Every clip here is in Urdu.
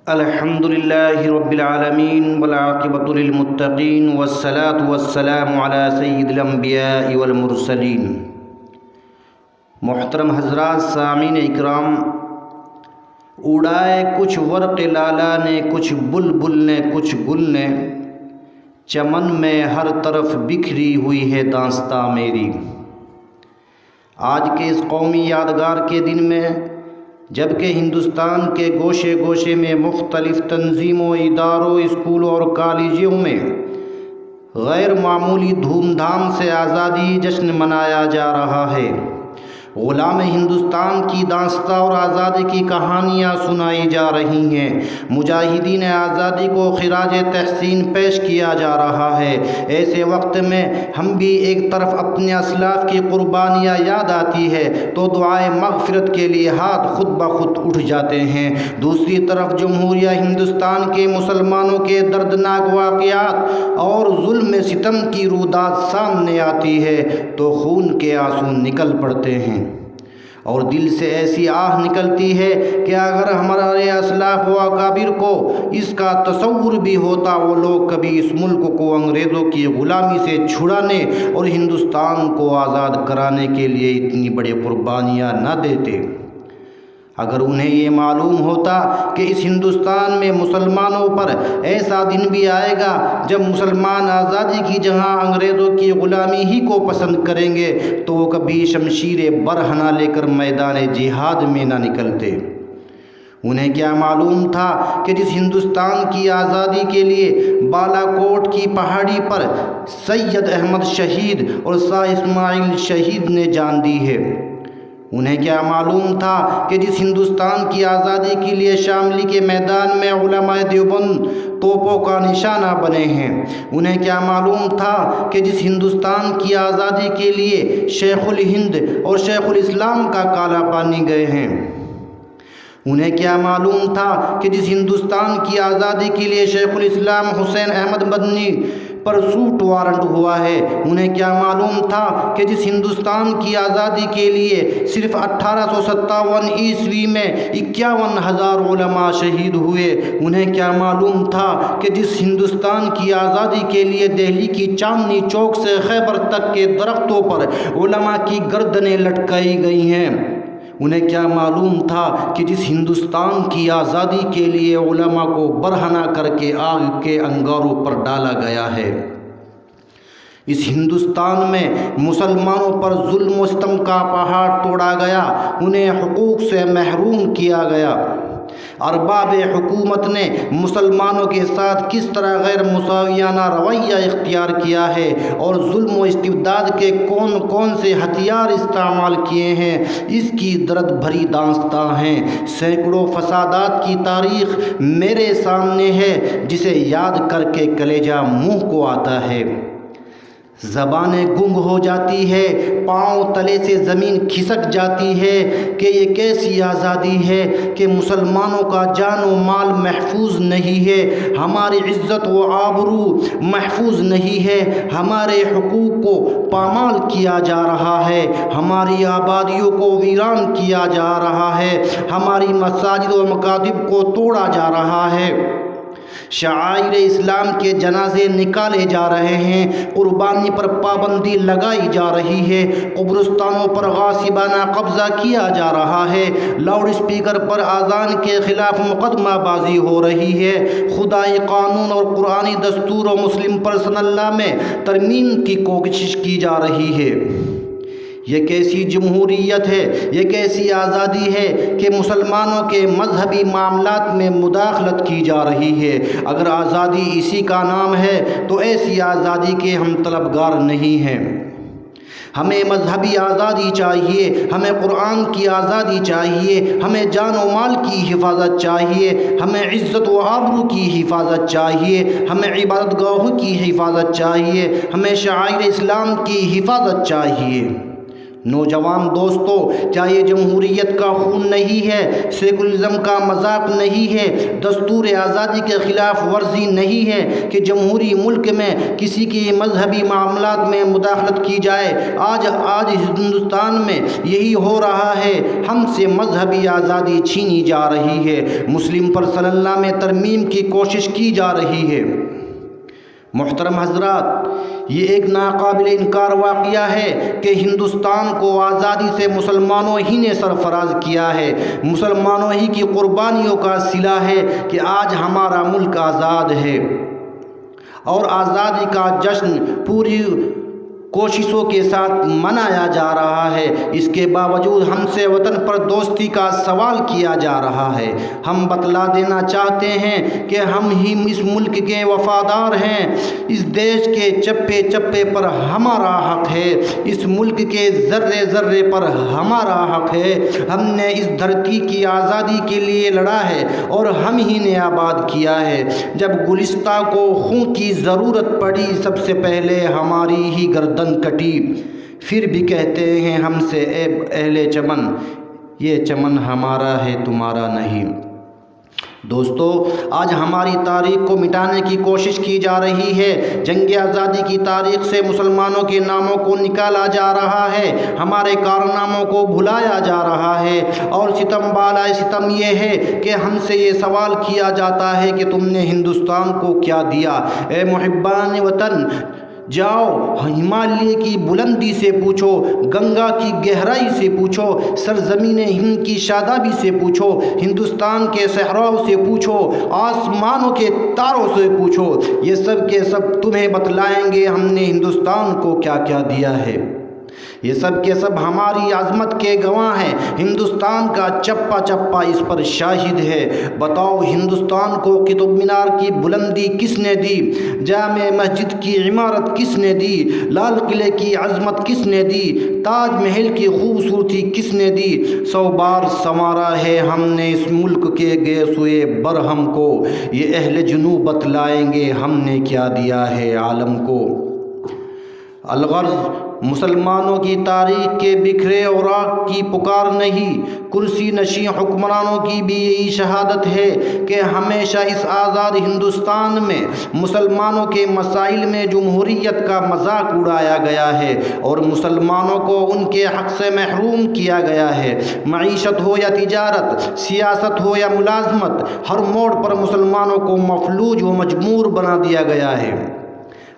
الحمد للہ رب العالمین والعاقبۃ للمتقین والصلاة والسلام علی سید الانبیاء والمرسلین۔ محترم حضرات سامعین اکرام، اڑائے کچھ ورق لالا نے، کچھ بلبل نے، کچھ گل نے، چمن میں ہر طرف بکھری ہوئی ہے داستاں میری۔ آج کے اس قومی یادگار کے دن میں جبکہ ہندوستان کے گوشے گوشے میں مختلف تنظیموں، اداروں، اسکولوں اور کالجوں میں غیر معمولی دھوم دھام سے آزادی جشن منایا جا رہا ہے، غلام ہندوستان کی داستاں اور آزادی کی کہانیاں سنائی جا رہی ہیں، مجاہدین آزادی کو خراج تحسین پیش کیا جا رہا ہے۔ ایسے وقت میں ہم بھی ایک طرف اپنے اسلاف کی قربانیاں یاد آتی ہے تو دعائے مغفرت کے لیے ہاتھ خود بخود اٹھ جاتے ہیں، دوسری طرف جمہوریہ ہندوستان کے مسلمانوں کے دردناک واقعات اور ظلم ستم کی روداد سامنے آتی ہے تو خون کے آنسو نکل پڑتے ہیں اور دل سے ایسی آہ نکلتی ہے کہ اگر ہمارے اسلاف و اکابر کو اس کا تصور بھی ہوتا، وہ لوگ کبھی اس ملک کو انگریزوں کی غلامی سے چھڑانے اور ہندوستان کو آزاد کرانے کے لیے اتنی بڑی قربانیاں نہ دیتے۔ اگر انہیں یہ معلوم ہوتا کہ اس ہندوستان میں مسلمانوں پر ایسا دن بھی آئے گا جب مسلمان آزادی کی جگہ انگریزوں کی غلامی ہی کو پسند کریں گے تو وہ کبھی شمشیر برہنہ لے کر میدان جہاد میں نہ نکلتے۔ انہیں کیا معلوم تھا کہ جس ہندوستان کی آزادی کے لیے بالا کوٹ کی پہاڑی پر سید احمد شہید اور شاہ اسماعیل شہید نے جان دی ہے، انہیں کیا معلوم تھا کہ جس ہندوستان کی آزادی کے لیے شاملی کے میدان میں علماء دیوبند توپوں کا نشانہ بنے ہیں، انہیں کیا معلوم تھا کہ جس ہندوستان کی آزادی کے لیے شیخ الہند اور شیخ الاسلام کا کالا پانی گئے ہیں، انہیں کیا معلوم تھا کہ جس ہندوستان کی آزادی کے لیے شیخ الاسلام حسین احمد مدنی پر سوٹ وارنٹ ہوا ہے، انہیں کیا معلوم تھا کہ جس ہندوستان کی آزادی کے لیے صرف 1857 عیسوی میں 51,000 علماء شہید ہوئے، انہیں کیا معلوم تھا کہ جس ہندوستان کی آزادی کے لیے دہلی کی چاندنی چوک سے خیبر تک کے درختوں پر علماء کی گردنیں لٹکائی گئی ہیں، انہیں کیا معلوم تھا کہ جس ہندوستان کی آزادی کے لیے علماء کو برہنہ کر کے آگ کے انگاروں پر ڈالا گیا ہے۔ اس ہندوستان میں مسلمانوں پر ظلم و ستم کا پہاڑ توڑا گیا، انہیں حقوق سے محروم کیا گیا۔ ارباب حکومت نے مسلمانوں کے ساتھ کس طرح غیر مساویانہ رویہ اختیار کیا ہے اور ظلم و استبداد کے کون کون سے ہتھیار استعمال کیے ہیں، اس کی درد بھری داستاں ہیں۔ سینکڑوں فسادات کی تاریخ میرے سامنے ہے جسے یاد کر کے کلیجہ منہ کو آتا ہے، زبانیں گنگ ہو جاتی ہے، پاؤں تلے سے زمین کھسک جاتی ہے کہ یہ کیسی آزادی ہے کہ مسلمانوں کا جان و مال محفوظ نہیں ہے، ہماری عزت و آبرو محفوظ نہیں ہے، ہمارے حقوق کو پامال کیا جا رہا ہے، ہماری آبادیوں کو ویران کیا جا رہا ہے، ہماری مساجد و مکاتب کو توڑا جا رہا ہے، شعائر اسلام کے جنازے نکالے جا رہے ہیں، قربانی پر پابندی لگائی جا رہی ہے، قبرستانوں پر غاصبانہ قبضہ کیا جا رہا ہے، لاؤڈ اسپیکر پر اذان کے خلاف مقدمہ بازی ہو رہی ہے، خدائی قانون اور قرآنی دستور و مسلم پرسنل لا میں ترمیم کی کوشش کی جا رہی ہے۔ یہ کیسی جمہوریت ہے، یہ کیسی آزادی ہے کہ مسلمانوں کے مذہبی معاملات میں مداخلت کی جا رہی ہے۔ اگر آزادی اسی کا نام ہے تو ایسی آزادی کے ہم طلبگار نہیں ہیں۔ ہمیں مذہبی آزادی چاہیے، ہمیں قرآن کی آزادی چاہیے، ہمیں جان و مال کی حفاظت چاہیے، ہمیں عزت و آبرو کی حفاظت چاہیے، ہمیں عبادت گاہوں کی حفاظت چاہیے، ہمیں شعائر اسلام کی حفاظت چاہیے۔ نوجوان دوستو، کیا یہ جمہوریت کا خون نہیں ہے، سیکولرزم کا مذاق نہیں ہے، دستور آزادی کے خلاف ورزی نہیں ہے کہ جمہوری ملک میں کسی کی مذہبی معاملات میں مداخلت کی جائے؟ آج ہندوستان میں یہی ہو رہا ہے، ہم سے مذہبی آزادی چھینی جا رہی ہے، مسلم پرسنل میں ترمیم کی کوشش کی جا رہی ہے۔ محترم حضرات، یہ ایک ناقابل انکار واقعہ ہے کہ ہندوستان کو آزادی سے مسلمانوں ہی نے سرفراز کیا ہے، مسلمانوں ہی کی قربانیوں کا صلہ ہے کہ آج ہمارا ملک آزاد ہے، اور آزادی کا جشن پوری کوششوں کے ساتھ منایا جا رہا ہے۔ اس کے باوجود ہم سے وطن پر دوستی کا سوال کیا جا رہا ہے۔ ہم بتلا دینا چاہتے ہیں کہ ہم ہی اس ملک کے وفادار ہیں، اس دیش کے چپے چپے پر ہمارا حق ہے، اس ملک کے ذرے ذرے پر ہمارا حق ہے۔ ہم نے اس دھرتی کی آزادی کے لیے لڑا ہے اور ہم ہی نے آباد کیا ہے۔ جب گلستہ کو خون کی ضرورت پڑی، سب سے پہلے ہماری ہی گردن کٹی، پھر بھی کہتے ہیں ہم سے، اے اہل چمن، یہ چمن ہمارا ہے تمہارا نہیں۔ دوستو، آج ہماری تاریخ کو مٹانے کی کوشش کی جا رہی ہے، جنگ آزادی کی تاریخ سے مسلمانوں کے ناموں کو نکالا جا رہا ہے، ہمارے کارناموں کو بھلایا جا رہا ہے، اور ستم بالائے ستم یہ ہے کہ ہم سے یہ سوال کیا جاتا ہے کہ تم نے ہندوستان کو کیا دیا؟ اے محبان وطن، جاؤ ہمالیہ کی بلندی سے پوچھو، گنگا کی گہرائی سے پوچھو، سرزمین ہند کی شادابی سے پوچھو، ہندوستان کے صحراؤں سے پوچھو، آسمانوں کے تاروں سے پوچھو، یہ سب کے سب تمہیں بتلائیں گے ہم نے ہندوستان کو کیا کیا دیا ہے۔ یہ سب کے سب ہماری عظمت کے گواہ ہیں، ہندوستان کا چپا چپا اس پر شاہد ہے۔ بتاؤ، ہندوستان کو قطب مینار کی بلندی کس نے دی؟ جامع مسجد کی عمارت کس نے دی؟ لال قلعے کی عظمت کس نے دی؟ تاج محل کی خوبصورتی کس نے دی؟ 100 بار سنوارا ہے ہم نے اس ملک کے گئے سوئے برہم کو، یہ اہل جنوب بتلائیں گے ہم نے کیا دیا ہے عالم کو۔ الغرض، مسلمانوں کی تاریخ کے بکھرے اوراق کی پکار نہیں، کرسی نشین حکمرانوں کی بھی یہی شہادت ہے کہ ہمیشہ اس آزاد ہندوستان میں مسلمانوں کے مسائل میں جمہوریت کا مذاق اڑایا گیا ہے اور مسلمانوں کو ان کے حق سے محروم کیا گیا ہے۔ معیشت ہو یا تجارت، سیاست ہو یا ملازمت، ہر موڑ پر مسلمانوں کو مفلوج و مجبور بنا دیا گیا ہے۔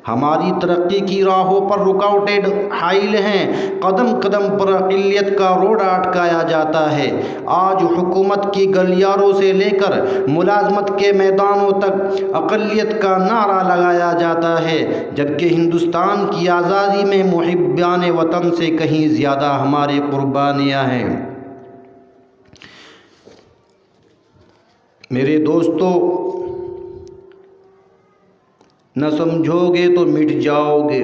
ہماری ترقی کی راہوں پر رکاوٹیں حائل ہیں، قدم قدم پر اقلیت کا روڑا اٹکایا جاتا ہے۔ آج حکومت کی گلیاروں سے لے کر ملازمت کے میدانوں تک اقلیت کا نعرہ لگایا جاتا ہے، جبکہ ہندوستان کی آزادی میں محبان وطن سے کہیں زیادہ ہماری قربانیاں ہیں۔ میرے دوستو، نہ سمجھو گے تو مٹ جاؤ گے۔